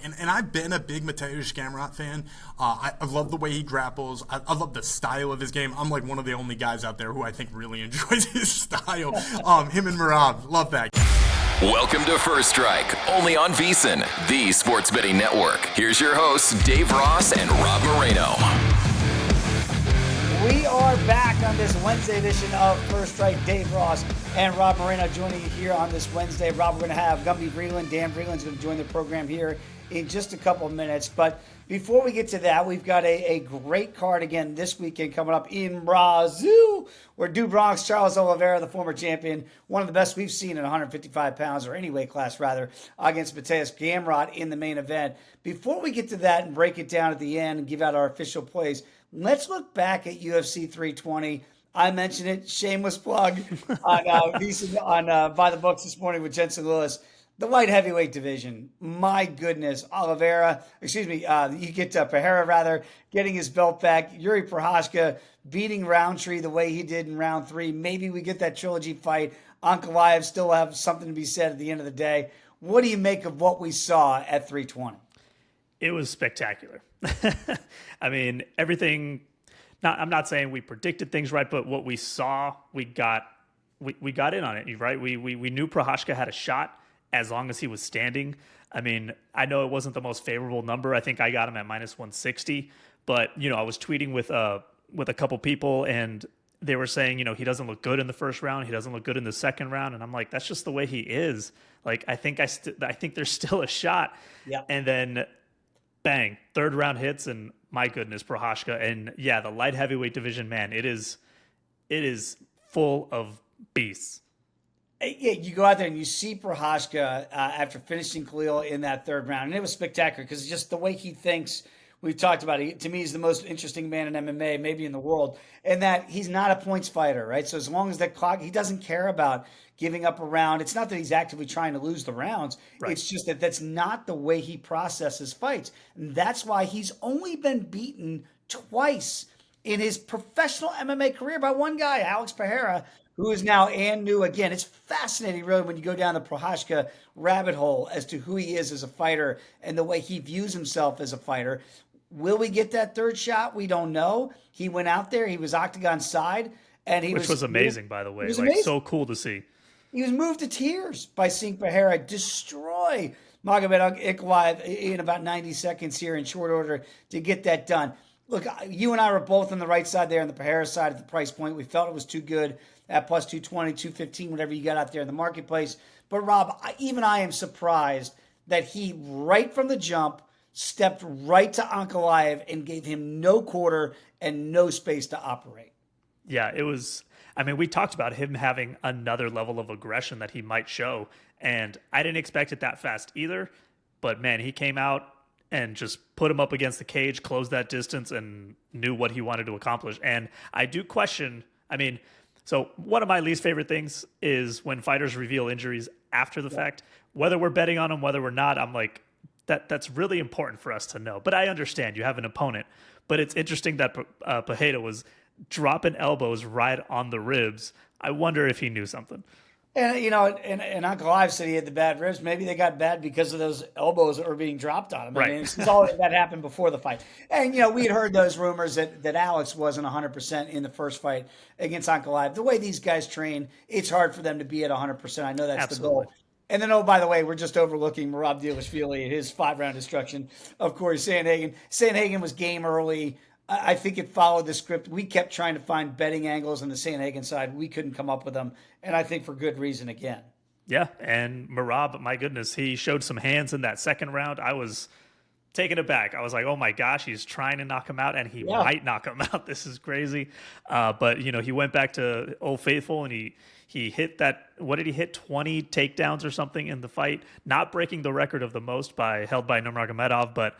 And I've been a big Mateusz Gamrot fan. I love the way he grapples. I love the style of his game. I'm like one of the only guys out there who I think really enjoys his style. Him and Merab, love that. Welcome to First Strike, only on VSiN, the sports betting network. Here's your hosts, Dave Ross and Rob Moreno. We are back on this Wednesday edition of First Strike. Dave Ross and Rob Moreno joining you here on this Wednesday. Rob, we're going to have Dan Vreeland's going to join the program here in just a couple of minutes. But before we get to that, we've got a great card again this weekend coming up in Brazil, where Du Bronx, Charles Oliveira, the former champion, one of the best we've seen at 155 pounds, or any weight class rather, against Mateusz Gamrot in the main event. Before we get to that and break it down at the end and give out our official plays, let's look back at UFC 320. I mentioned it, shameless plug, on VSiN, on By the Books this morning with Jensen Lewis. The light heavyweight division, my goodness, you get Pereira rather, getting his belt back. Yuri Prochazka beating Roundtree the way he did in round 3. Maybe we get that trilogy fight. Ankalaev still have something to be said at the end of the day. What do you make of what we saw at 320? It was spectacular. I mean, everything. I'm not saying we predicted things right, but what we saw, we got in on it, right? We knew Prochazka had a shot as long as he was standing. I mean, I know it wasn't the most favorable number. I think I got him at minus 160, but I was tweeting with a couple people, and they were saying, he doesn't look good in the first round, he doesn't look good in the second round, and I'm like, that's just the way he is. Like, I think there's still a shot. Yeah. And then bang, third round hits, and my goodness, Prochazka. And yeah, the light heavyweight division, man, it is full of beasts. Yeah, you go out there and you see Prochazka after finishing Khalil in that third round, and it was spectacular because just the way he thinks. We've talked about it. To me, he's the most interesting man in MMA, maybe in the world, and that he's not a points fighter, right? So as long as that clock, he doesn't care about giving up a round. It's not that he's actively trying to lose the rounds. Right. It's just that that's not the way he processes fights. And that's why he's only been beaten twice in his professional MMA career by one guy, Alex Pereira, who is now and new again. It's fascinating, really, when you go down the Prochazka rabbit hole as to who he is as a fighter and the way he views himself as a fighter. Will we get that third shot? We don't know. He went out there. He was octagon side. Which was amazing, by the way. Like, so cool to see. He was moved to tears by seeing Pereira destroy Magomed Ankalaev in about 90 seconds here in short order to get that done. Look, you and I were both on the right side there on the Pereira side at the price point. We felt it was too good at plus 220, 215, whatever you got out there in the marketplace. But, Rob, I am surprised that he, right from the jump, stepped right to Ankalaev and gave him no quarter and no space to operate. Yeah, it was. I mean, we talked about him having another level of aggression that he might show, and I didn't expect it that fast either. But, man, he came out and just put him up against the cage, closed that distance, and knew what he wanted to accomplish. And I do question, so one of my least favorite things is when fighters reveal injuries after the fact. Whether we're betting on them, whether we're not, I'm like, that's really important for us to know. But I understand you have an opponent. But it's interesting that Pereira was dropping elbows right on the ribs. I wonder if he knew something. And, and Ankalaev said he had the bad ribs. Maybe they got bad because of those elbows that were being dropped on him. Right. It's all that happened before the fight. And, we had heard those rumors that Alex wasn't 100% in the first fight against Ankalaev. The way these guys train, it's hard for them to be at 100%. I know that's Absolutely. The goal. And then, oh, by the way, we're just overlooking Merab Dvalishvili, his 5-round destruction of Corey Sandhagen. Sandhagen was game early. I think it followed the script. We kept trying to find betting angles on the Sandhagen side. We couldn't come up with them, and I think for good reason again. Yeah, and Merab, my goodness, he showed some hands in that second round. I was taken aback. I was like, oh my gosh, he's trying to knock him out, and he might knock him out. This is crazy. But, he went back to Old Faithful, and he hit that, what did he hit, 20 takedowns or something in the fight, not breaking the record of the most held by Nurmagomedov, but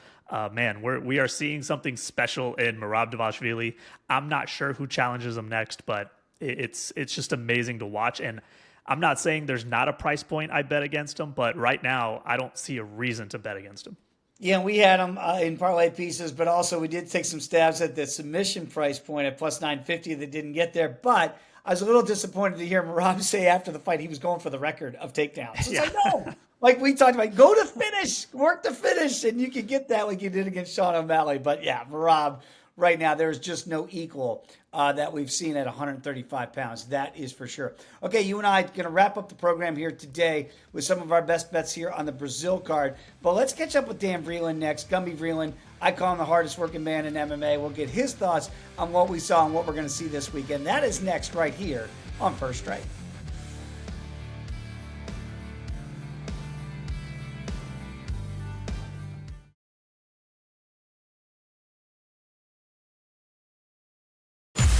man, we are seeing something special in Merab Dvalishvili. I'm not sure who challenges him next, but it's just amazing to watch, and I'm not saying there's not a price point I bet against him, but right now I don't see a reason to bet against him. Yeah, we had him in parlay pieces, but also we did take some stabs at the submission price point at plus 950 that didn't get there. But I was a little disappointed to hear Merab say after the fight he was going for the record of takedowns. It's like, no, Like we talked about, go to finish, work to finish, and you can get that like you did against Sean O'Malley. But yeah, Merab, right now, there's just no equal that we've seen at 135 pounds. That is for sure. Okay, you and I are going to wrap up the program here today with some of our best bets here on the Brazil card. But let's catch up with Dan Vreeland next. Gumby Vreeland, I call him the hardest working man in MMA. We'll get his thoughts on what we saw and what we're going to see this weekend. That is next right here on First Strike.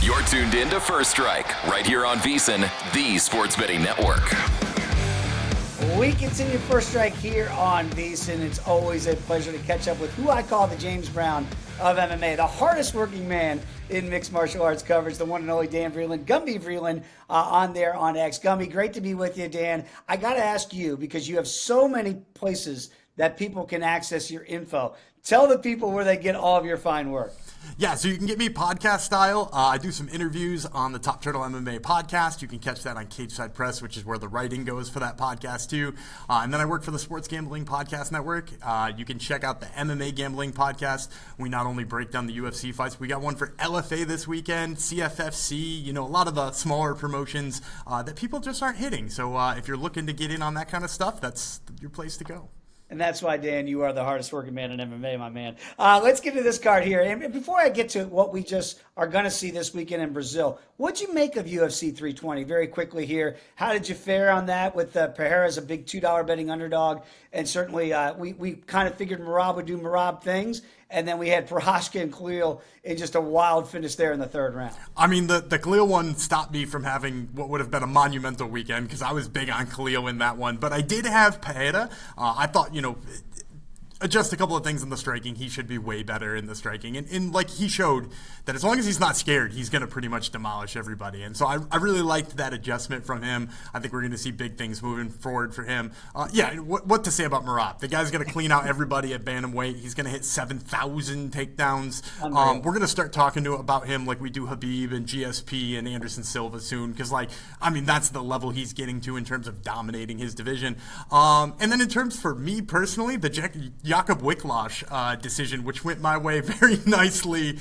You're tuned in to First Strike, right here on VSiN, the Sports Betting Network. We continue First Strike here on VSiN. It's always a pleasure to catch up with who I call the James Brown of MMA, the hardest working man in mixed martial arts coverage, the one and only Dan Vreeland, Gumby Vreeland, on there on X. Gumby, great to be with you, Dan. I got to ask you, because you have so many places that people can access your info. Tell the people where they get all of your fine work. Yeah, so you can get me podcast style. I do some interviews on the Top Turtle MMA podcast. You can catch that on Cage Side Press, which is where the writing goes for that podcast too. And then I work for the Sports Gambling Podcast Network. You can check out the MMA Gambling Podcast. We not only break down the UFC fights, we got one for LFA this weekend, CFFC, a lot of the smaller promotions that people just aren't hitting. So if you're looking to get in on that kind of stuff, that's your place to go. And that's why, Dan, you are the hardest working man in MMA, my man. Let's get to this card here. And before I get to what we just are going to see this weekend in Brazil, what'd you make of UFC 320? Very quickly here. How did you fare on that with Pereira's a big $2 betting underdog? And certainly we kind of figured Merab would do Merab things. And then we had Prochazka and Khalil in just a wild finish there in the third round. I mean, the Khalil one stopped me from having what would have been a monumental weekend because I was big on Khalil in that one. But I did have Pereira. I thought, adjust a couple of things in the striking. He should be way better in the striking. And like he showed that as long as he's not scared, he's going to pretty much demolish everybody. And so I really liked that adjustment from him. I think we're going to see big things moving forward for him. What to say about Merab? The guy's going to clean out everybody at bantamweight. He's going to hit 7,000 takedowns. We're going to start talking about him like we do Habib and GSP and Anderson Silva soon because, that's the level he's getting to in terms of dominating his division. And then in terms for me personally, the Jakob Wiklash decision, which went my way very nicely,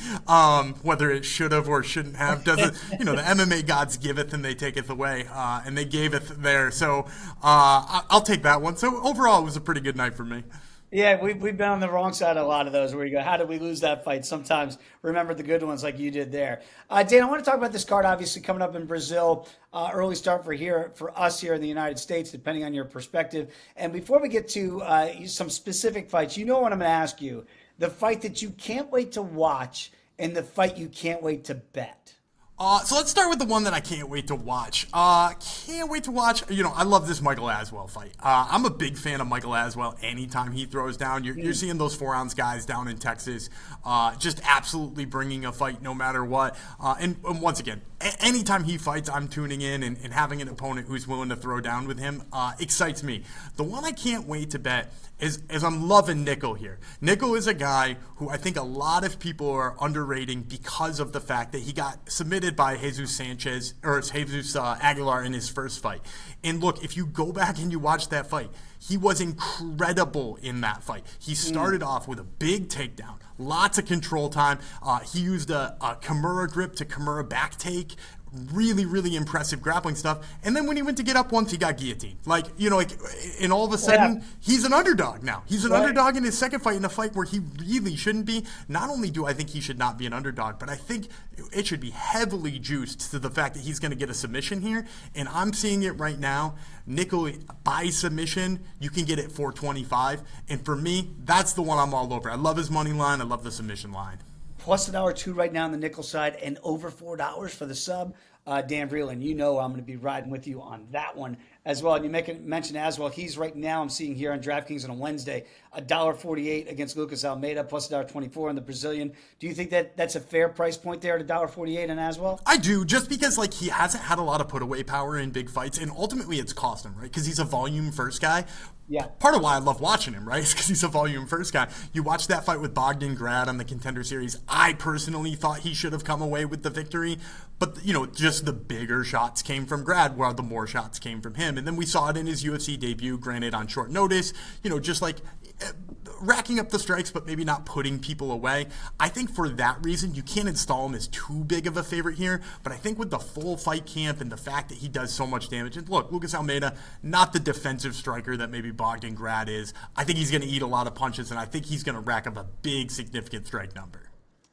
whether it should have or shouldn't have, doesn't, the MMA gods giveth and they taketh away, and they gaveth there. So I'll take that one. So overall, it was a pretty good night for me. Yeah, we've been on the wrong side of a lot of those where you go, how did we lose that fight? Sometimes remember the good ones like you did there. Dan, I want to talk about this card, obviously, coming up in Brazil. Early start for us here in the United States, depending on your perspective. And before we get to some specific fights, what I'm going to ask you. The fight that you can't wait to watch and the fight you can't wait to bet. So let's start with the one that I can't wait to watch. I love this Michael Aswell fight. I'm a big fan of Michael Aswell anytime he throws down. You're seeing those 4-ounce guys down in Texas just absolutely bringing a fight no matter what. And once again, anytime he fights, I'm tuning in and having an opponent who's willing to throw down with him excites me. The one I can't wait to bet is I'm loving Nickel here. Nickel is a guy who I think a lot of people are underrating because of the fact that he got submitted by Jesus Aguilar in his first fight. And look, if you go back and you watch that fight, he was incredible in that fight. He started off with a big takedown, lots of control time. He used a Kimura grip to Kimura back take. Really, really impressive grappling stuff. And then when he went to get up once, he got guillotined. And all of a sudden, he's an underdog now. He's an underdog in his second fight, in a fight where he really shouldn't be. Not only do I think he should not be an underdog, but I think it should be heavily juiced to the fact that he's going to get a submission here. And I'm seeing it right now. Nickel by submission, you can get it 425. And for me, that's the one I'm all over. I love his money line. I love the submission line. Plus $1.02 right now on the nickel side and over $4 for the sub. Dan Vreeland, I'm going to be riding with you on that one as well. And you mention Aswell. He's right now, I'm seeing here on DraftKings on a Wednesday, $1.48 against Lucas Almeida, plus $1.24 on the Brazilian. Do you think that that's a fair price point there at $1.48 on Aswell? I do, just because he hasn't had a lot of put away power in big fights, and ultimately it's cost him, right? Because he's a volume first guy. Yeah. Part of why I love watching him, right, is because he's a volume first guy. You watch that fight with Bogdan Grad on the Contender Series. I personally thought he should have come away with the victory, but, just the bigger shots came from Grad, while the more shots came from him. And then we saw it in his UFC debut, granted on short notice, just like racking up the strikes, but maybe not putting people away. I think for that reason, you can't install him as too big of a favorite here, but I think with the full fight camp and the fact that he does so much damage, and look, Lucas Almeida, not the defensive striker that maybe Bogdan Grad is. I think he's going to eat a lot of punches, and I think he's going to rack up a big, significant strike number.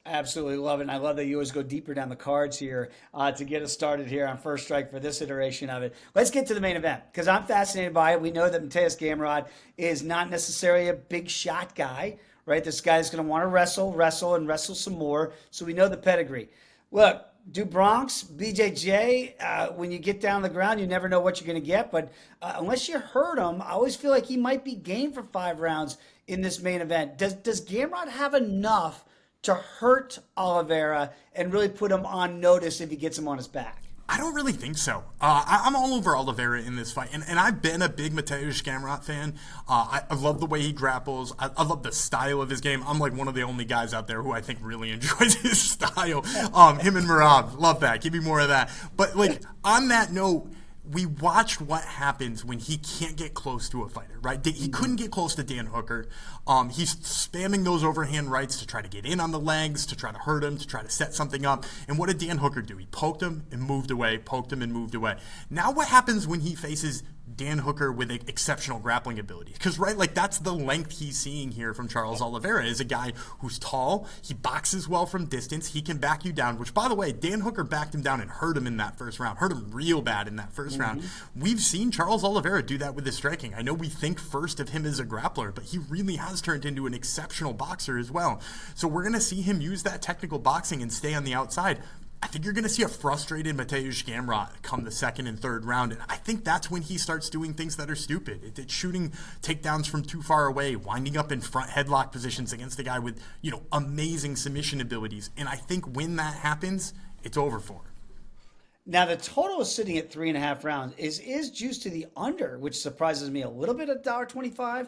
Absolutely love it. And I love that you always go deeper down the cards here to get us started here on First Strike for this iteration of it. Let's get to the main event because I'm fascinated by it. We know that Mateusz Gamrot is not necessarily a big shot guy, right? This guy's going to want to wrestle some more. So we know the pedigree. Look, do Bronx, BJJ, when you get down the ground, you never know what you're going to get. But unless you hurt him, I always feel like he might be game for 5 rounds in this main event. Does Gamrot have enough to hurt Oliveira and really put him on notice if he gets him on his back? I don't really think so. I'm all over Oliveira in this fight, and I've been a big Mateusz Gamrot fan. I love the way he grapples. I love the style of his game. I'm like one of the only guys out there who I think really enjoys his style. Him and Merab, love that. Give me more of that. But like on that note, we watched what happens when he can't get close to a fighter, right? He couldn't get close to Dan Hooker. He's spamming those overhand rights to try to get in on the legs, to try to hurt him, to try to set something up. And what did Dan Hooker do? He poked him and moved away, poked him and moved away. Now what happens when he faces Dan Hooker with exceptional grappling ability? Because, right, like that's the length he's seeing here from Charles Oliveira, is a guy who's tall, he boxes well from distance, he can back you down, which, by the way, Dan Hooker backed him down and hurt him in that first round, hurt him real bad in that first round. We've seen Charles Oliveira do that with his striking. I know we think first of him as a grappler, but he really has turned into an exceptional boxer as well. So we're going to see him use that technical boxing and stay on the outside. I think you're going to see a frustrated Mateusz Gamrot come the second and third round, and I think that's when he starts doing things that are stupid. It's shooting takedowns from too far away, winding up in front headlock positions against a guy with, amazing submission abilities. And I think when that happens, it's over for him. Now, the total is sitting at 3.5 rounds. Is juiced to the under, which surprises me a little bit at $1.25.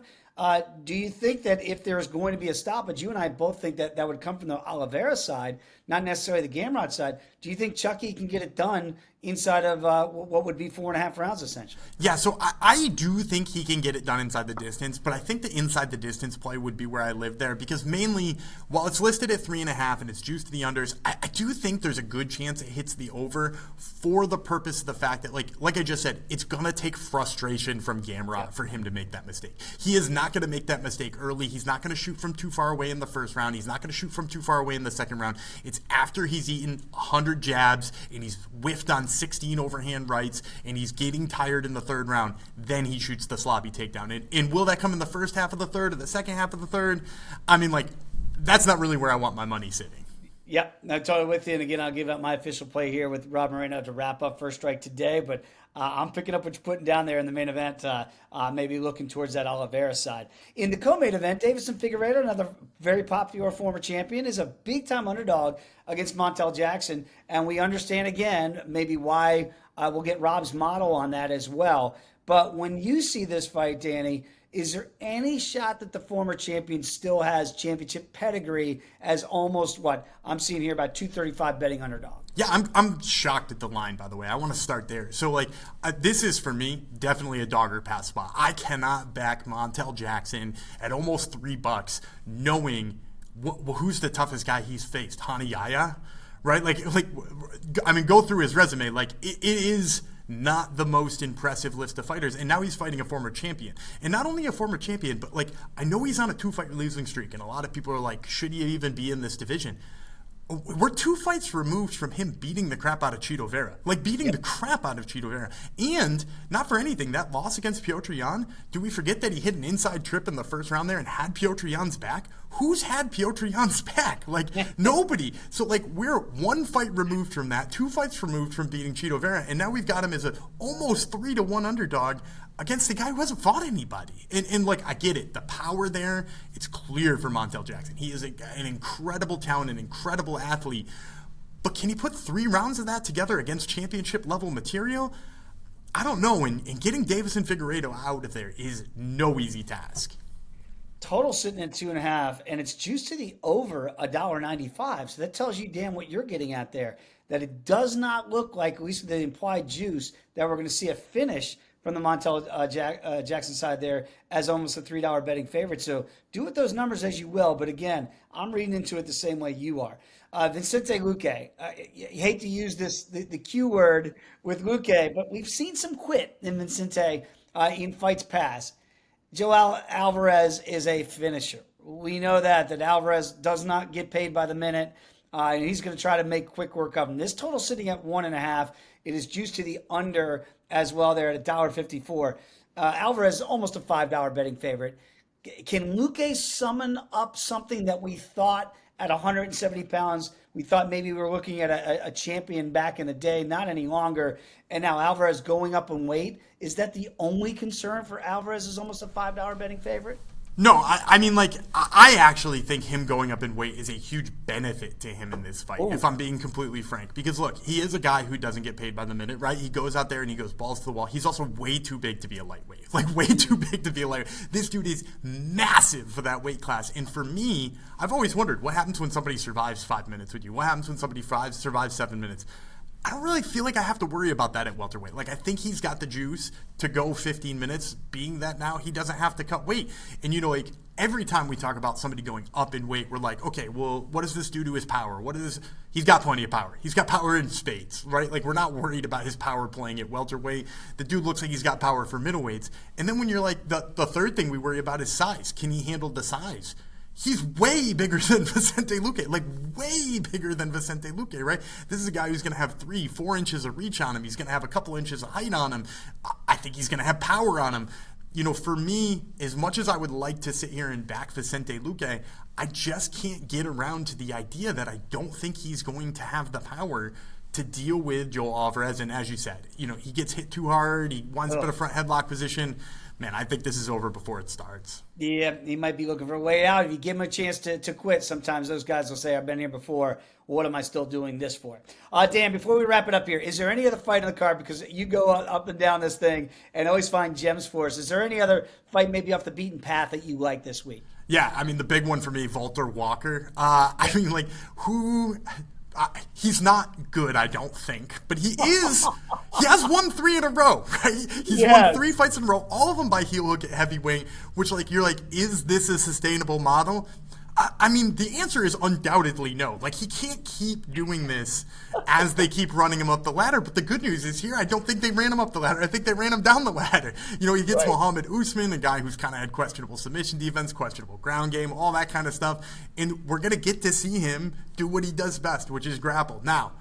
Do you think that if there's going to be a stoppage, you and I both think that would come from the Oliveira side, not necessarily the Gamrot side. Do you think Chucky can get it done inside of what would be 4.5 rounds, essentially? Yeah, so I do think he can get it done inside the distance, but I think the inside the distance play would be where I live there, because mainly, while it's listed at 3.5 and it's juiced to the unders, I do think there's a good chance it hits the over for the purpose of the fact that, like I just said, it's going to take frustration from Gamrot for him to make that mistake. He is not going to make that mistake early. He's not going to shoot from too far away in the first round. He's not going to shoot from too far away in the second round. It's after he's eaten 100 jabs and he's whiffed on 16 overhand rights and he's getting tired in the third round, then he shoots the sloppy takedown. And will that come in the first half of the third or the second half of the third? I mean, that's not really where I want my money sitting. Yep, I'm totally with you. And again, I'll give out my official play here with Rob Moreno to wrap up First Strike today. But I'm picking up what you're putting down there in the main event, maybe looking towards that Oliveira side. In the co-main event, Deiveson Figueiredo, another very popular former champion, is a big-time underdog against Montel Jackson. And we understand, again, maybe why we'll get Rob's model on that as well. But when you see this fight, Danny, is there any shot that the former champion still has championship pedigree as almost what I'm seeing here about 235 betting underdog? Yeah, I'm shocked at the line, by the way. I want to start there. So, this is, for me, definitely a dog or pass spot. I cannot back Montel Jackson at almost $3, knowing who's the toughest guy he's faced. Hanayaya, right? Go through his resume. It is not the most impressive list of fighters, and now he's fighting a former champion. And not only a former champion, but I know he's on a 2-fight losing streak, and a lot of people are like, should he even be in this division? We're 2 fights removed from him beating the crap out of Chito Vera. The crap out of Chito Vera. And, not for anything, that loss against Piotr Jan, do we forget that he hit an inside trip in the first round there and had Piotr Jan's back? Who's had Piotr Jan's back? Nobody. So, we're 1 fight removed from that, 2 fights removed from beating Chito Vera, and now we've got him as an almost 3-1 underdog against a guy who hasn't fought anybody. And I get it. The power there, it's clear for Montel Jackson. He is an incredible talent, an incredible athlete. But can he put 3 rounds of that together against championship level material? I don't know, and getting Davis and Figueiredo out of there is no easy task. Total sitting at 2.5, and it's juiced to the over $1.95. So that tells you, Dan, what you're getting at there. That it does not look like, at least the implied juice, that we're going to see a finish from the Montel Jackson side there as almost a $3 betting favorite. So do with those numbers as you will. But again, I'm reading into it the same way you are. Vicente Luque, you hate to use the Q word with Luque, but we've seen some quit in Vicente in fights past. Joel Alvarez is a finisher. We know that Alvarez does not get paid by the minute, and he's going to try to make quick work of him. This total sitting at 1.5. It is juiced to the under as well there at $1.54. Alvarez is almost a $5 betting favorite. Can Luque summon up something that we thought at 170 pounds? We thought maybe we were looking at a champion back in the day, not any longer. And now Alvarez going up in weight. Is that the only concern for Alvarez is almost a $5 betting favorite? No, I mean, like, I actually think him going up in weight is a huge benefit to him in this fight, if I'm being completely frank. Because, look, he is a guy who doesn't get paid by the minute, right? He goes out there and he goes balls to the wall. He's also way too big to be a lightweight. Like, way too big to be a lightweight. This dude is massive for that weight class. And for me, I've always wondered, what happens when somebody survives 5 minutes with you? What happens when somebody survives 7 minutes? I don't really feel like I have to worry about that at welterweight. Like, I think he's got the juice to go 15 minutes, being that now he doesn't have to cut weight. And, you know, like, every time we talk about somebody going up in weight, we're like, okay, well, what does this do to his power? He's got plenty of power. He's got power in spades, right? Like, we're not worried about his power playing at welterweight. The dude looks like he's got power for middleweights. And then when you're like, the third thing we worry about is size. Can he handle the size? He's way bigger than Vicente Luque, like way bigger than Vicente Luque, right? This is a guy who's going to have 3-4 inches of reach on him. He's going to have a couple inches of height on him. I think he's going to have power on him. You know, for me, as much as I would like to sit here and back Vicente Luque, I just can't get around to the idea that I don't think he's going to have the power to deal with Joel Alvarez. And as you said, you know, he gets hit too hard. He winds up in a front headlock position. Man, I think this is over before it starts. Yeah, he might be looking for a way out. If you give him a chance to quit, sometimes those guys will say, I've been here before. What am I still doing this for? Dan, before we wrap it up here, is there any other fight on the card? Because you go up and down this thing and always find gems for us. Is there any other fight maybe off the beaten path that you like this week? Yeah, I mean, the big one for me, Walter Walker. I mean, like, he's not good, I don't think, but he is. He has won 3 in a row, right? He's won 3 fights in a row, all of them by heel hook at heavyweight, which, like, you're like, is this a sustainable model? I mean, the answer is undoubtedly no. Like, he can't keep doing this as they keep running him up the ladder. But the good news is here, I don't think they ran him up the ladder. I think they ran him down the ladder. You know, he gets Muhammad Usman, a guy who's kind of had questionable submission defense, questionable ground game, all that kind of stuff. And we're going to get to see him do what he does best, which is grapple. Now,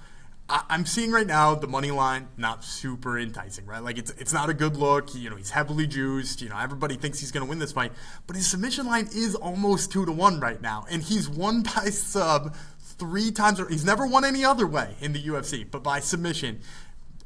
I'm seeing right now the money line not super enticing, right? Like, it's not a good look. You know, he's heavily juiced. You know, everybody thinks he's going to win this fight, but his submission line is almost 2-1 right now, and he's won by sub 3 times. He's never won any other way in the UFC, but by submission.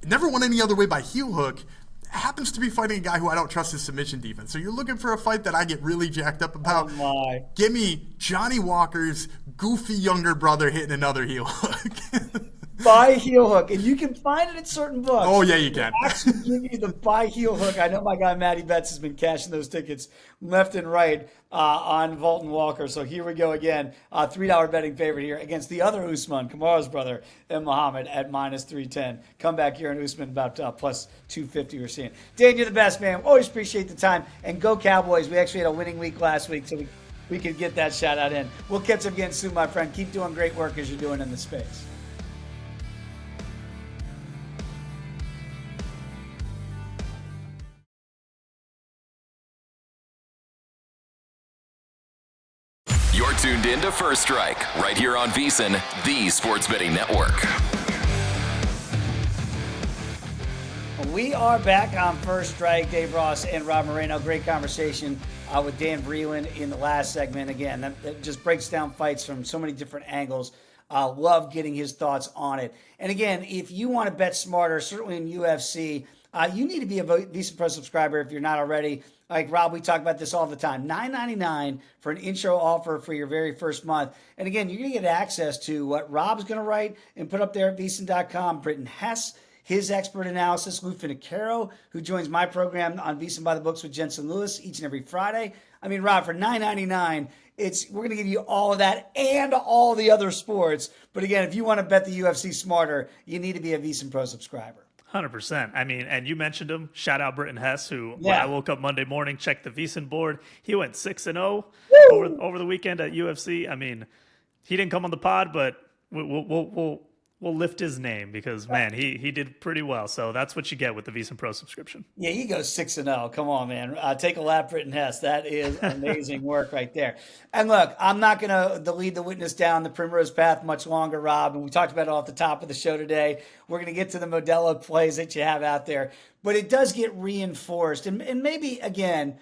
Never won any other way by heel hook. Happens to be fighting a guy who I don't trust his submission defense. So you're looking for a fight that I get really jacked up about. Oh my. Give me Johnny Walker's goofy younger brother hitting another heel hook. By heel hook, and you can find it at certain books. Oh yeah, you can. They actually give you the by heel hook. I know my guy Matty Betts has been cashing those tickets left and right on Walton Walker. So here we go again. $3 betting favorite here against the other Usman, Kamaru's brother, and Muhammad at -310. Come back here and Usman about plus 250 we're seeing. Dan, you're the best, man. Always appreciate the time. And go Cowboys. We actually had a winning week last week, so we could get that shout out in. We'll catch up again soon, my friend. Keep doing great work as you're doing in the space. You're tuned in to First Strike, right here on VSiN, the Sports Betting Network. We are back on First Strike. Dave Ross and Rob Moreno. Great conversation with Dan Vreeland in the last segment. Again, that just breaks down fights from so many different angles. Love getting his thoughts on it. And again, if you want to bet smarter, certainly in UFC, you need to be a VSiN Pro subscriber if you're not already. Like Rob, we talk about this all the time. $9.99 for an intro offer for your very first month. And again, you're going to get access to what Rob's going to write and put up there at VSiN.com. Britton Hess, his expert analysis, Lou Finicaro, who joins my program on VSiN by the Books with Jensen Lewis each and every Friday. I mean, Rob, for $9.99, we're going to give you all of that and all the other sports. But again, if you want to bet the UFC smarter, you need to be a VSiN Pro subscriber. 100%. I mean, and you mentioned him. Shout out Britton Hess, who when I woke up Monday morning, checked the VSiN board. He went 6-0 over the weekend at UFC. I mean, he didn't come on the pod, but we'll lift his name because, man, he did pretty well. So that's what you get with the VSiN Pro subscription. Yeah, he goes 6-0. Come on, man. Take a lap, Britton Hess. That is amazing work right there. And look, I'm not going to lead the witness down the primrose path much longer, Rob. And we talked about it off the top of the show today. We're going to get to the Modelo plays that you have out there. But it does get reinforced. And maybe, again,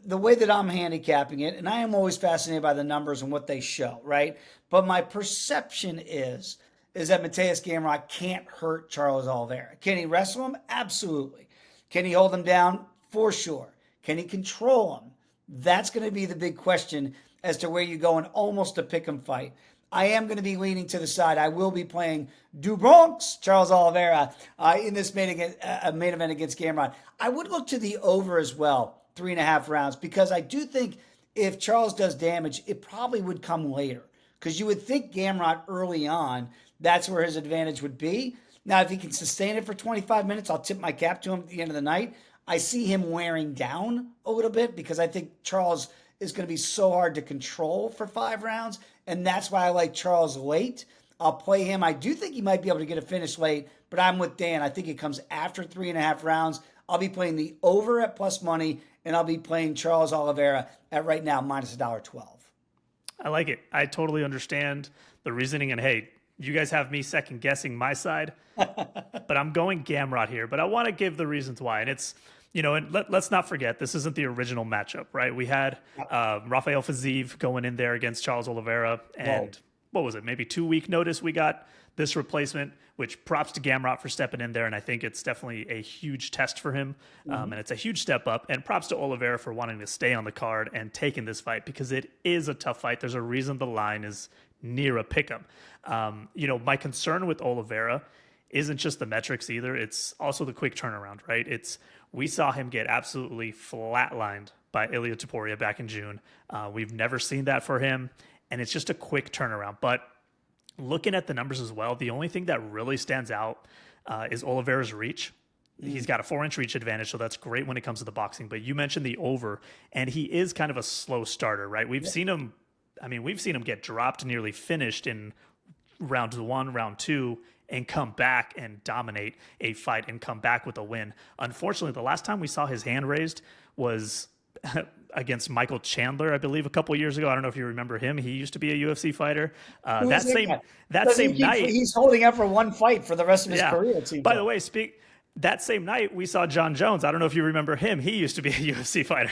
the way that I'm handicapping it, and I am always fascinated by the numbers and what they show, right? But my perception is that Mateusz Gamrot can't hurt Charles Oliveira. Can he wrestle him? Absolutely. Can he hold him down? For sure. Can he control him? That's going to be the big question as to where you go in almost a pick 'em fight. I am going to be leaning to the side. I will be playing Du Bronx, Charles Oliveira, in this main event against Gamrot. I would look to the over as well, 3.5 rounds, because I do think if Charles does damage, it probably would come later. Because you would think Gamrot early on, that's where his advantage would be. Now, if he can sustain it for 25 minutes, I'll tip my cap to him at the end of the night. I see him wearing down a little bit because I think Charles is going to be so hard to control for 5 rounds, and that's why I like Charles late. I'll play him. I do think he might be able to get a finish late, but I'm with Dan. I think it comes after 3.5 rounds. I'll be playing the over at plus money, and I'll be playing Charles Oliveira at right now minus $1.12. I like it. I totally understand the reasoning, and hey, you guys have me second guessing my side, but I'm going Gamrot here. But I want to give the reasons why. And it's, and let's not forget, this isn't the original matchup, right? We had Rafael Fiziev going in there against Charles Oliveira. And what was it? Maybe 2-week notice we got this replacement, which props to Gamrot for stepping in there. And I think it's definitely a huge test for him. And it's a huge step up. And props to Oliveira for wanting to stay on the card and taking this fight because it is a tough fight. There's a reason the line is near a pick'em. My concern with Oliveira isn't just the metrics either. It's also the quick turnaround, right? We saw him get absolutely flatlined by Ilia Topuria back in June. We've never seen that for him, and it's just a quick turnaround. But looking at the numbers as well, the only thing that really stands out is Oliveira's reach. He's got a 4-inch reach advantage, so that's great when it comes to the boxing. But you mentioned the over, and he is kind of a slow starter, right? We've seen him get dropped, nearly finished in round 1, round 2, and come back and dominate a fight and come back with a win. Unfortunately, the last time we saw his hand raised was against Michael Chandler, I believe, a couple years ago. I don't know if you remember him. He used to be a UFC fighter. That same night, he's holding out for one fight for the rest of his career. It seems by the way, that same night, we saw John Jones. I don't know if you remember him. He used to be a UFC fighter.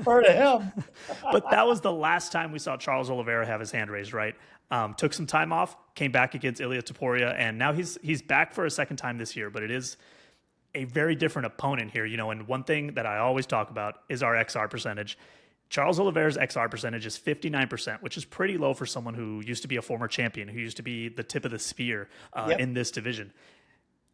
Heard of him. But that was the last time we saw Charles Oliveira have his hand raised, right? Took some time off, came back against Ilia Topuria, and now he's back for a second time this year. But it is a very different opponent here, and one thing that I always talk about is our XR percentage. Charles Oliveira's XR percentage is 59%, which is pretty low for someone who used to be a former champion, who used to be the tip of the spear in this division.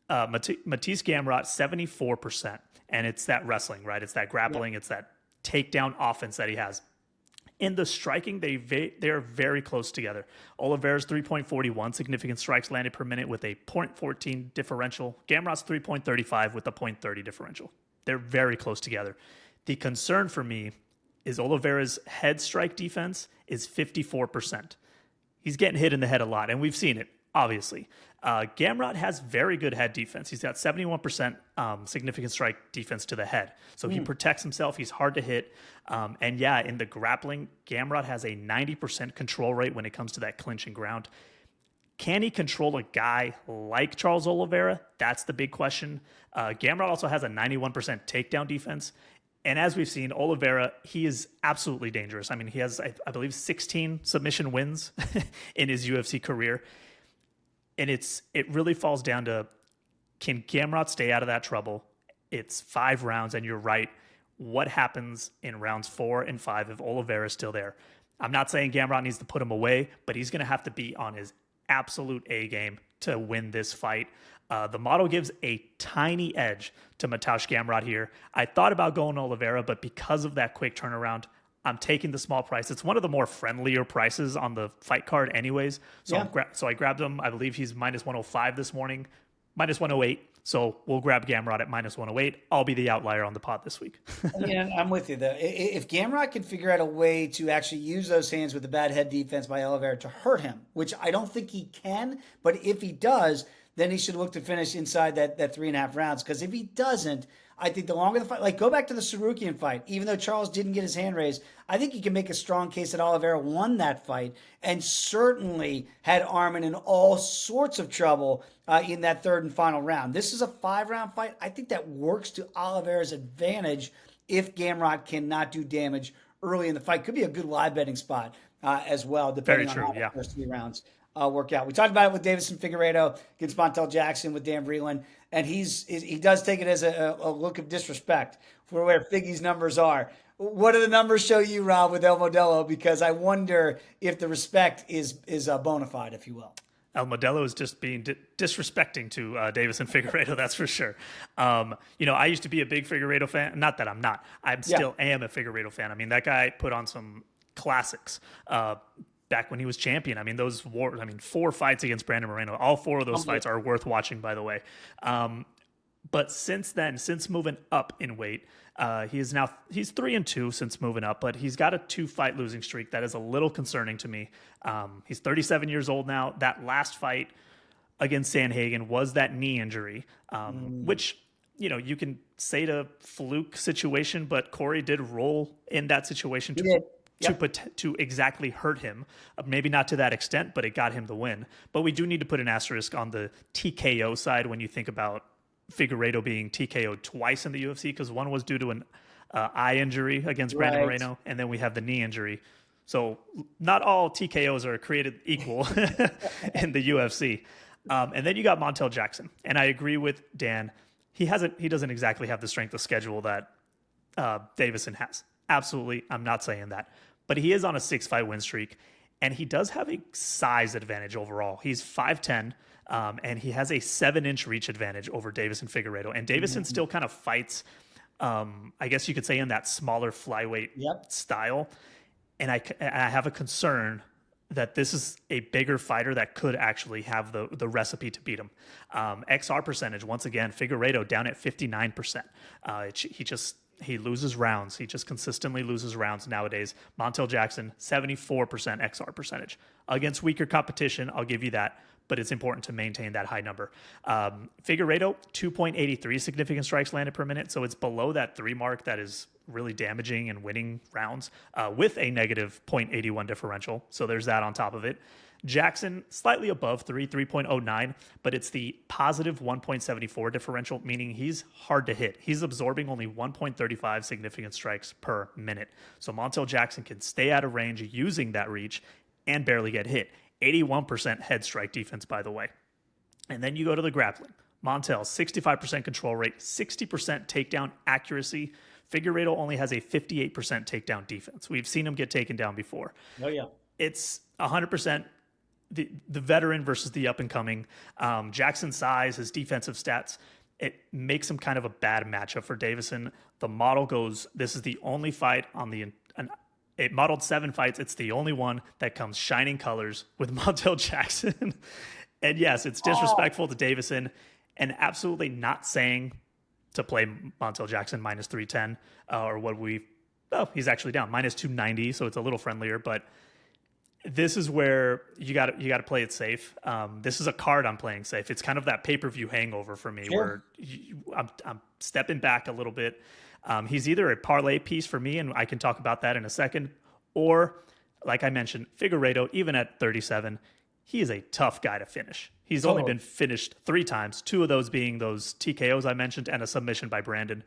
Mateusz Gamrot, 74%. And it's that wrestling, right? It's that grappling. It's that takedown offense that he has. In the striking, they are very close together. Oliveira's 3.41 significant strikes landed per minute with a 0.14 differential. Gamrot's 3.35 with a 0.30 differential. They're very close together. The concern for me is Oliveira's head strike defense is 54%. He's getting hit in the head a lot, and we've seen it, obviously. Gamrot has very good head defense. He's got 71% significant strike defense to the head. So he protects himself. He's hard to hit. And in the grappling, Gamrot has a 90% control rate when it comes to that clinch and ground. Can he control a guy like Charles Oliveira? That's the big question. Gamrot also has a 91% takedown defense. And as we've seen, Oliveira, he is absolutely dangerous. I mean, he has, I believe, 16 submission wins in his UFC career. And it really falls down to, can Gamrot stay out of that trouble? It's 5 rounds, and you're right. What happens in rounds 4 and 5 if Oliveira is still there? I'm not saying Gamrot needs to put him away, but he's going to have to be on his absolute A game to win this fight. The model gives a tiny edge to Mateusz Gamrot here. I thought about going Oliveira, but because of that quick turnaround, I'm taking the small price. It's one of the more friendlier prices on the fight card anyways. So, so I grabbed him. I believe he's minus 105 this morning, minus 108. So we'll grab Gamrot at minus 108. I'll be the outlier on the pod this week. Yeah, I'm with you, though. If Gamrot can figure out a way to actually use those hands with the bad head defense by Oliveira to hurt him, which I don't think he can, but if he does, then he should look to finish inside that 3.5 rounds. Because if he doesn't, I think the longer the fight, like go back to the Sarukian fight, even though Charles didn't get his hand raised, I think you can make a strong case that Oliveira won that fight and certainly had Arman in all sorts of trouble in that third and final round. This is a 5-round fight. I think that works to Oliveira's advantage if Gamrot cannot do damage early in the fight. Could be a good live betting spot as well, depending on how the first 3 rounds work out. We talked about it with Deiveson Figueiredo against Montel Jackson with Dan Vreeland, and he does take it as a look of disrespect for where Figgy's numbers are. What do the numbers show you, Rob, with El Modelo? Because I wonder if the respect is bona fide, if you will. El Modelo is just being disrespecting to Deiveson Figueiredo, that's for sure. I used to be a big Figueiredo fan. Not that I'm not. I still am a Figueiredo fan. I mean, that guy put on some classics back when he was champion. I mean, 4 fights against Brandon Moreno. All 4 of those fights are worth watching, by the way. But since then, since moving up in weight, he's 3-2 since moving up, but he's got a 2-fight losing streak that is a little concerning to me. He's 37 years old now. That last fight against Sandhagen was that knee injury, which, you can say to fluke situation, but Corey did roll in that situation to exactly hurt him. Maybe not to that extent, but it got him the win. But we do need to put an asterisk on the TKO side when you think about Figueiredo being TKO'd twice in the UFC, because one was due to an eye injury against Brandon Moreno, and then we have the knee injury. So not all TKOs are created equal in the UFC. And then you got Montel Jackson, and I agree with Dan. He doesn't exactly have the strength of schedule that Deiveson has. Absolutely, I'm not saying that. But he is on a 6-fight win streak, and he does have a size advantage overall. He's 5'10", and he has a 7-inch reach advantage over Deiveson Figueiredo. And Deiveson still kind of fights, I guess you could say, in that smaller flyweight style. And I have a concern that this is a bigger fighter that could actually have the recipe to beat him. XR percentage, once again, Figueiredo down at 59%. He loses rounds. He just consistently loses rounds nowadays. Montel Jackson, 74% XR percentage. Against weaker competition, I'll give you that, but it's important to maintain that high number. Figueiredo, 2.83 significant strikes landed per minute, so it's below that 3 mark that is really damaging and winning rounds with a negative 0.81 differential, so there's that on top of it. Jackson, slightly above 3.09, but it's the positive 1.74 differential, meaning he's hard to hit. He's absorbing only 1.35 significant strikes per minute. So Montel Jackson can stay out of range using that reach and barely get hit. 81% head strike defense, by the way. And then you go to the grappling. Montel, 65% control rate, 60% takedown accuracy. Figueiredo only has a 58% takedown defense. We've seen him get taken down before. Oh, yeah. It's 100% the veteran versus the up-and-coming. Jackson's size, his defensive stats, it makes him kind of a bad matchup for Deiveson. The model goes, this is the only fight on it modeled 7 fights. It's the only one that comes shining colors with Montel Jackson. And yes, it's disrespectful to Deiveson, and absolutely not saying to play Montel Jackson minus 310 he's actually down minus 290. So it's a little friendlier, but this is where you got to play it safe. This is a card I'm playing safe. It's kind of that pay-per-view hangover for me, where I'm stepping back a little bit. He's either a parlay piece for me, and I can talk about that in a second, or, like I mentioned, Figueiredo, even at 37, he is a tough guy to finish. He's only been finished 3 times, 2 of those being those TKOs I mentioned and a submission by Brandon.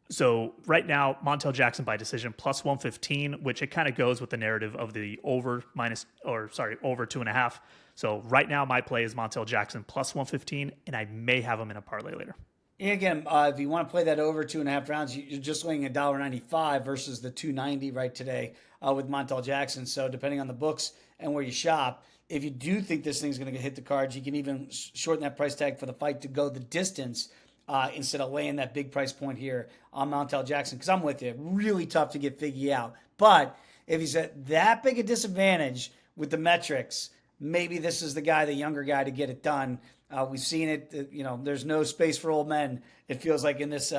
So right now, Montel Jackson by decision plus 115, which it kind of goes with the narrative of the over 2.5. So right now, my play is Montel Jackson plus 115, and I may have him in a parlay later. And again, if you want to play that over 2.5 rounds, you're just weighing $1.95 versus the 290 right today with Montel Jackson. So depending on the books and where you shop, if you do think this thing's going to hit the cards, you can even shorten that price tag for the fight to go the distance instead of laying that big price point here on Montel Jackson. Because I'm with you, really tough to get Figgy out. But if he's at that big a disadvantage with the metrics, maybe this is the guy, the younger guy, to get it done. We've seen it. There's no space for old men. It feels like in this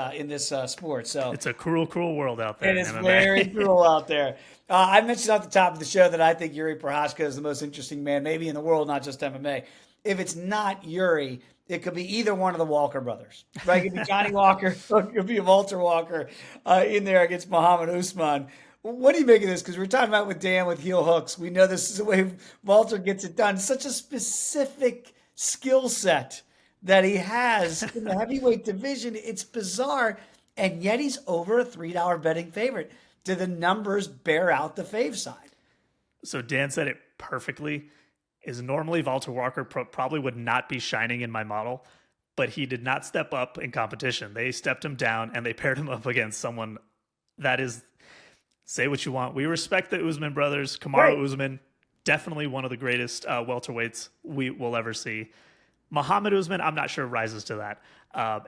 sport. So it's a cruel, cruel world out there. It is very cruel out there. I mentioned at the top of the show that I think Yuri Prochazka is the most interesting man, maybe in the world, not just MMA. If it's not Yuri, it could be either one of the Walker brothers. Right? It could be Johnny Walker, or it could be Walter Walker in there against Muhammad Usman. What do you make of this? Because we were talking about with Dan with heel hooks. We know this is the way Walter gets it done. Such a specific skill set that he has in the heavyweight division. It's bizarre. And yet he's over a $3 betting favorite. Do the numbers bear out the fave side? So Dan said it perfectly. Is normally Walter Walker probably would not be shining in my model, but he did not step up in competition. They stepped him down and they paired him up against someone that is, say what you want. We respect the Usman brothers. Kamaru Usman, definitely one of the greatest welterweights we will ever see. Muhammad Usman, I'm not sure rises to that.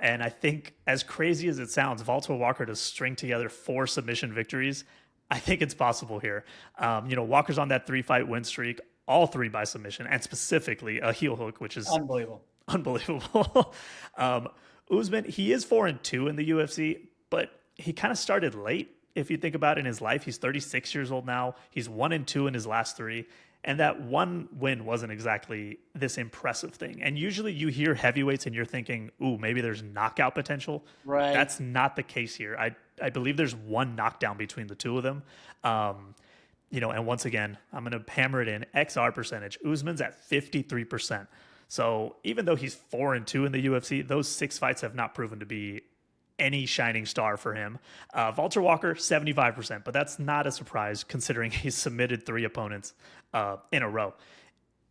And I think, as crazy as it sounds, Walter Walker to string together 4 submission victories, I think it's possible here. Walker's on that 3-fight win streak, all 3 by submission, and specifically a heel hook, which is unbelievable. Usman, he is 4-2 in the UFC, but he kind of started late. If you think about it in his life, he's 36 years old now. He's 1-2 in his last 3. And that one win wasn't exactly this impressive thing. And usually you hear heavyweights and you're thinking, ooh, maybe there's knockout potential. Right. That's not the case here. I believe there's 1 knockdown between the 2 of them. And once again, I'm going to hammer it in. XR percentage. Usman's at 53%. So even though he's 4-2 in the UFC, those 6 fights have not proven to be any shining star for him. Walter Walker, 75%, but that's not a surprise considering he's submitted 3 opponents in a row.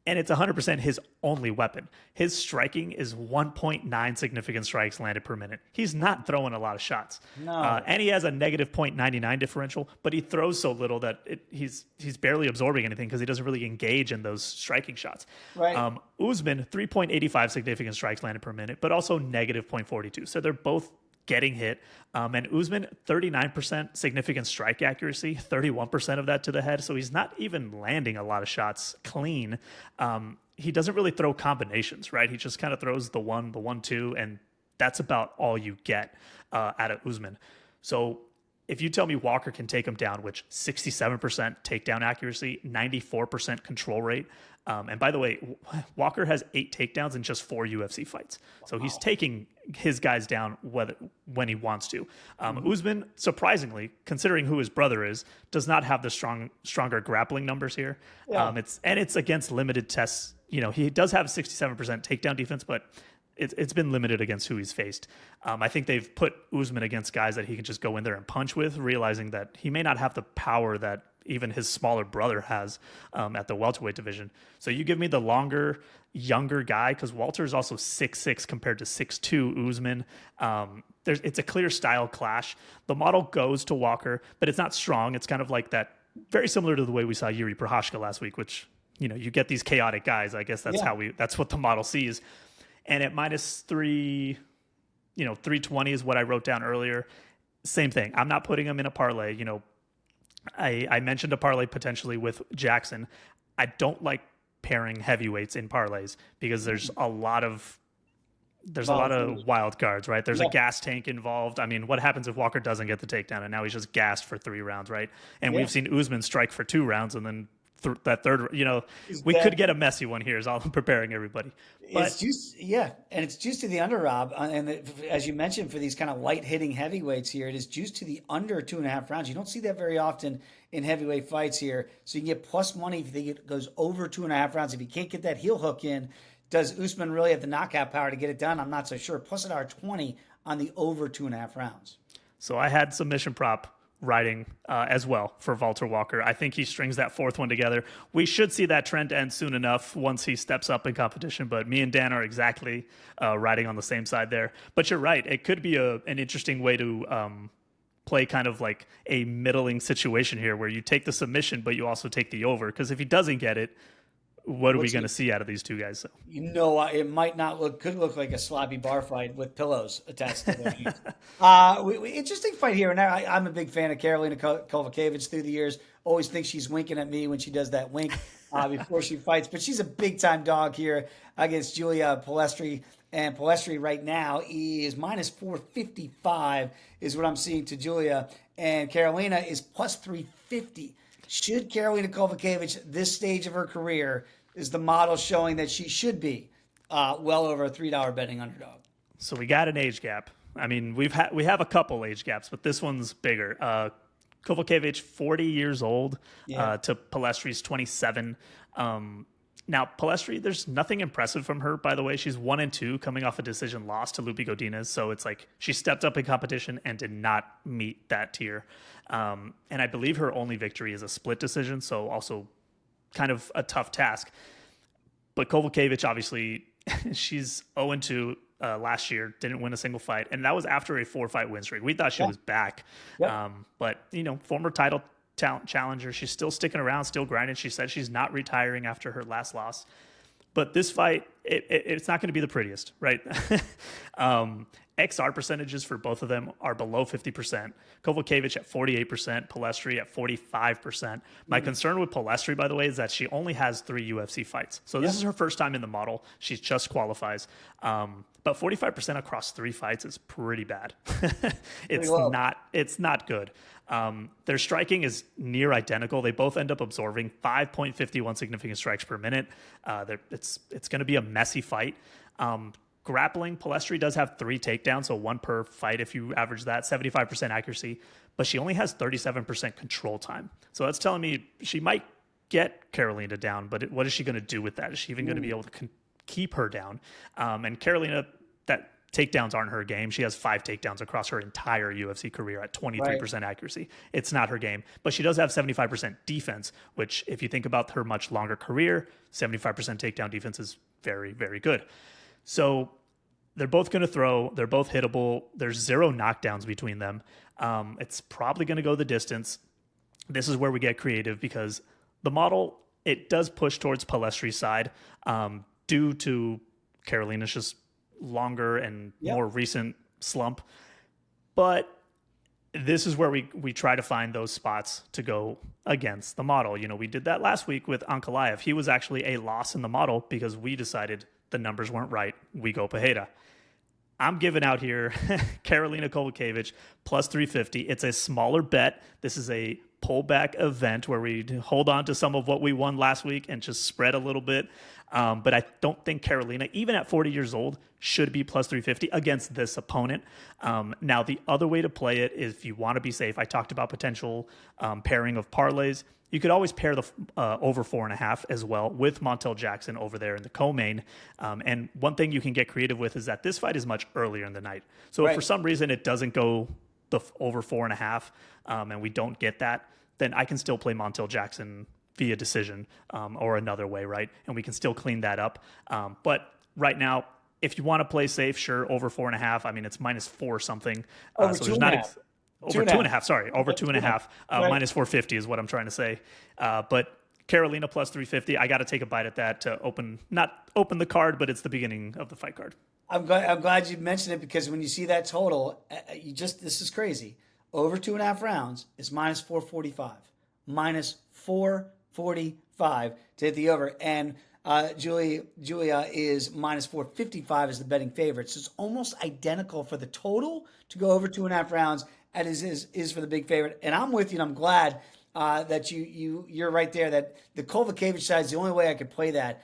And it's 100% his only weapon. His striking is 1.9 significant strikes landed per minute. He's not throwing a lot of shots. No. And he has a negative 0.99 differential, but he throws so little that he's barely absorbing anything because he doesn't really engage in those striking shots. Right. Usman, 3.85 significant strikes landed per minute, but also negative 0.42. So they're both getting hit. And Usman, 39% significant strike accuracy, 31% of that to the head. So he's not even landing a lot of shots clean. He doesn't really throw combinations, right? He just kind of throws the 1-2, and that's about all you get out of Usman. So if you tell me Walker can take him down, which 67% takedown accuracy, 94% control rate. And by the way, Walker has 8 takedowns in just 4 UFC fights. So he's taking his guys down when he wants to. Usman, surprisingly, considering who his brother is, does not have the stronger grappling numbers here. Yeah. It's against limited tests. He does have 67% takedown defense, but it's been limited against who he's faced. I think they've put Usman against guys that he can just go in there and punch with, realizing that he may not have the power that even his smaller brother has at the welterweight division. So you give me the longer, younger guy, because Walter is also 6'6" compared to 6'2" Usman. It's a clear style clash. The model goes to Walker, but it's not strong. It's kind of like that, very similar to the way we saw Yuri Prochazka last week, which, you get these chaotic guys. I guess that's what the model sees. And at -3, 320 is what I wrote down earlier. Same thing. I'm not putting him in a parlay. I mentioned a parlay potentially with Jackson. I don't like pairing heavyweights in parlays because there's a lot of wild cards, right? There's a gas tank involved. I mean, what happens if Walker doesn't get the takedown and now he's just gassed for 3 rounds, right? And we've seen Usman strike for 2 rounds and then that third, could get a messy one here. Is all I'm preparing everybody. But it's juice to the under, Rob. And as you mentioned, for these kind of light hitting heavyweights here, it is juice to the under 2.5 rounds. You don't see that very often in heavyweight fights here. So you can get plus money if it goes over 2.5 rounds. If you can't get that heel hook in, does Usman really have the knockout power to get it done? I'm not so sure. Plus $1.20 on the over 2.5 rounds. So I had submission prop riding as well for Walter Walker. I think he strings that fourth one together. We should see that trend end soon enough once he steps up in competition, but me and Dan are exactly riding on the same side there. But you're right. It could be an interesting way to play kind of like a middling situation here where you take the submission, but you also take the over. Because if he doesn't get it, what are we going to see out of these two guys? So. It might not could look like a sloppy bar fight with pillows attached to their hands. Interesting fight here. And I'm a big fan of Karolina Kowalkiewicz through the years. Always think she's winking at me when she does that wink before she fights. But she's a big-time dog here against Julia Palestri. And Palestri right now is minus 455 is what I'm seeing to Julia. And Karolina is plus 350. Should Karolina Kowalkiewicz, this stage of her career, is the model showing that she should be well over a $3 betting underdog? So we got an age gap. I mean, we have a couple age gaps, but this one's bigger. Kowalkiewicz, 40 years old, to Palestri's 27. Now, Palestri, there's nothing impressive from her, by the way. She's 1-2 coming off a decision loss to Lupi Godinez. So it's like she stepped up in competition and did not meet that tier. And I believe her only victory is a split decision. So also kind of a tough task. But Kowalkiewicz, obviously, she's 0-2 last year, didn't win a single fight. And that was after a 4-fight win streak. We thought she was back. Yep. But, former title challenger. She's still sticking around, still grinding. She said she's not retiring after her last loss. But this fight, it's not going to be the prettiest, right? XR percentages for both of them are below 50%. Kowalkiewicz at 48%, Palestri at 45%. My concern with Palestri, by the way, is that she only has 3 UFC fights. So this is her first time in the model. She just qualifies. But 45% across 3 fights is pretty bad. It's not good. Their striking is near identical. They both end up absorbing 5.51 significant strikes per minute. It's going to be a messy fight. Grappling, Palestri does have 3 takedowns, so 1 per fight if you average that, 75% accuracy, but she only has 37% control time. So that's telling me she might get Karolina down, but what is she going to do with that? Is she even going to be able to keep her down? And Karolina, that takedowns aren't her game. She has 5 takedowns across her entire UFC career at 23% accuracy. It's not her game, but she does have 75% defense, which if you think about her much longer career, 75% takedown defense is very, very good. So they're both going to throw. They're both hittable. There's 0 knockdowns between them. It's probably going to go the distance. This is where we get creative because the model, it does push towards Palestri's side due to Karolina's just longer and more recent slump. But this is where we try to find those spots to go against the model. We did that last week with Ankalaev. He was actually a loss in the model because we decided the numbers weren't right. We go Pereira. I'm giving out here Karolina Kowalkiewicz plus 350. It's a smaller bet. This is a pullback event where we hold on to some of what we won last week and just spread a little bit. But I don't think Karolina, even at 40 years old, should be plus 350 against this opponent. Now, the other way to play it is if you want to be safe. I talked about potential pairing of parlays. You could always pair the over 4.5 as well with Montel Jackson over there in the co-main. And one thing you can get creative with is that this fight is much earlier in the night. So if for some reason it doesn't go the over 4.5 and we don't get that, then I can still play Montel Jackson via decision or another way, right? And we can still clean that up. But right now, if you want to play safe, sure, over 4.5. I mean, it's minus 4 something. Over so 2.5. Over 2.5, sorry. Over 2.5. Minus 450 is what I'm trying to say. But Karolina plus 350, I got to take a bite at that to not open the card, but it's the beginning of the fight card. I'm glad you mentioned it because when you see that total, this is crazy. Over 2.5 rounds is minus 445. Minus 445 to hit the over. And Julia is minus 455 as the betting favorite. So it's almost identical for the total to go over 2.5 rounds as is for the big favorite. And I'm with you, and I'm glad that you're right there, that the Kowalkiewicz side is the only way I could play that.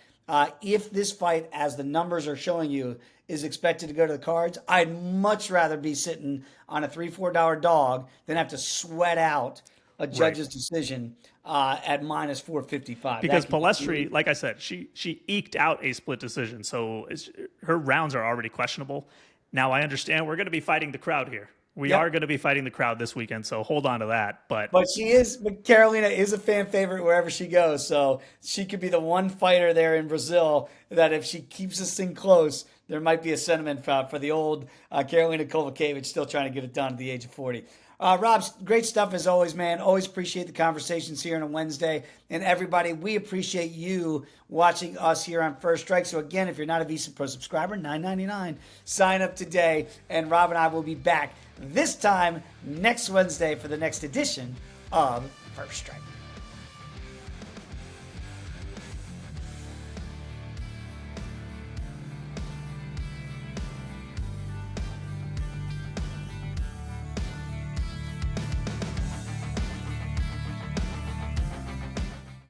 If this fight, as the numbers are showing you, is expected to go to the cards, I'd much rather be sitting on a $3-4 dog than have to sweat out a judge's decision at minus 455. Because Palestri, like I said, she eked out a split decision, so her rounds are already questionable. Now I understand we're going to be fighting the crowd here. We are going to be fighting the crowd this weekend, so hold on to that. But Carolina is a fan favorite wherever she goes, so she could be the one fighter there in Brazil that if she keeps this thing close, there might be a sentiment for the old Carolina Kovacevic still trying to get it done at the age of 40. Rob, great stuff as always, man. Always appreciate the conversations here on a Wednesday. And everybody, we appreciate you watching us here on First Strike. So again, if you're not a VSiN Pro subscriber, $9.99. Sign up today. And Rob and I will be back this time next Wednesday for the next edition of First Strike.